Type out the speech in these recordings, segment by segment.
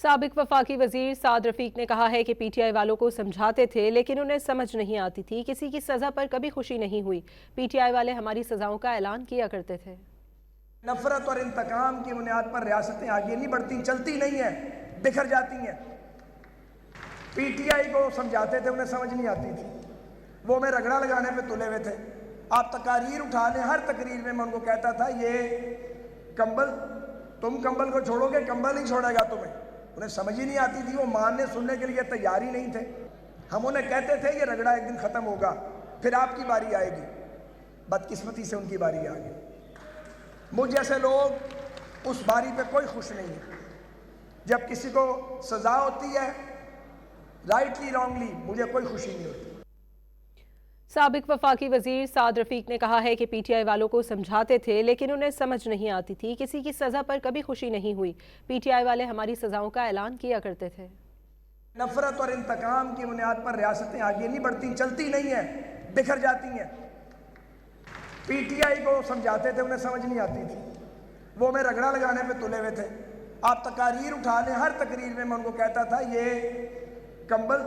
سابق وفاقی وزیر سعد رفیق نے کہا ہے کہ پی ٹی آئی والوں کو سمجھاتے تھے لیکن انہیں سمجھ نہیں آتی تھی، کسی کی سزا پر کبھی خوشی نہیں ہوئی۔ پی ٹی آئی والے ہماری سزاؤں کا اعلان کیا کرتے تھے۔ نفرت اور انتقام کی بنیاد پر ریاستیں آگے نہیں بڑھتی، چلتی نہیں ہیں، بکھر جاتی ہیں۔ پی ٹی آئی کو سمجھاتے تھے، انہیں سمجھ نہیں آتی تھی، وہ میں رگڑا لگانے پہ تلے ہوئے تھے۔ آپ تقاریر اٹھا لیں، ہر تقریر میں ان کو کہتا تھا یہ کمبل، تم کمبل کو چھوڑو گے، کمبل ہی چھوڑے گا تمہیں۔ انہیں سمجھ ہی نہیں آتی تھی، وہ ماننے سننے کے لیے تیار ہی نہیں تھے۔ ہم انہیں کہتے تھے یہ رگڑا ایک دن ختم ہوگا، پھر آپ کی باری آئے گی۔ بدقسمتی سے ان کی باری آ گئی۔ مجھ جیسے لوگ اس باری پہ کوئی خوش نہیں ہے۔ جب کسی کو سزا ہوتی ہے رائٹلی رانگلی، مجھے کوئی خوشی نہیں ہوتی۔ سابق وفاقی وزیر سعد رفیق نے کہا ہے کہ پی ٹی آئی والوں کو سمجھاتے تھے لیکن انہیں سمجھ نہیں آتی تھی، کسی کی سزا پر کبھی خوشی نہیں ہوئی۔ پی ٹی آئی والے ہماری سزاؤں کا اعلان کیا کرتے تھے۔ نفرت اور انتقام کی بنیاد پر ریاستیں آگے نہیں بڑھتی، چلتی نہیں ہیں، بکھر جاتی ہیں۔ پی ٹی آئی کو سمجھاتے تھے، انہیں سمجھ نہیں آتی تھی، وہ میں رگڑا لگانے پہ تلے ہوئے تھے۔ آپ تقاریر اٹھا لیں، ہر تقریر میں ان کو کہتا تھا یہ کمبل،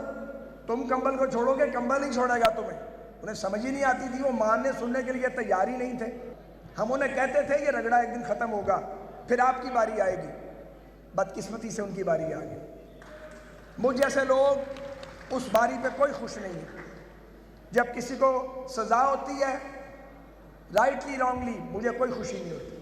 تم کمبل کو چھوڑو گے، کمبل ہی چھوڑے گا تمہیں۔ انہیں سمجھ ہی نہیں آتی تھی، وہ ماننے سننے کے لیے تیار ہی نہیں تھے۔ ہم انہیں کہتے تھے یہ رگڑا ایک دن ختم ہوگا، پھر آپ کی باری آئے گی۔ بدقسمتی سے ان کی باری آ گئی۔ مجھ جیسے لوگ اس باری پہ کوئی خوش نہیں ہے۔ جب کسی کو سزا ہوتی ہے رائٹلی رانگلی، مجھے کوئی خوشی نہیں ہوتی۔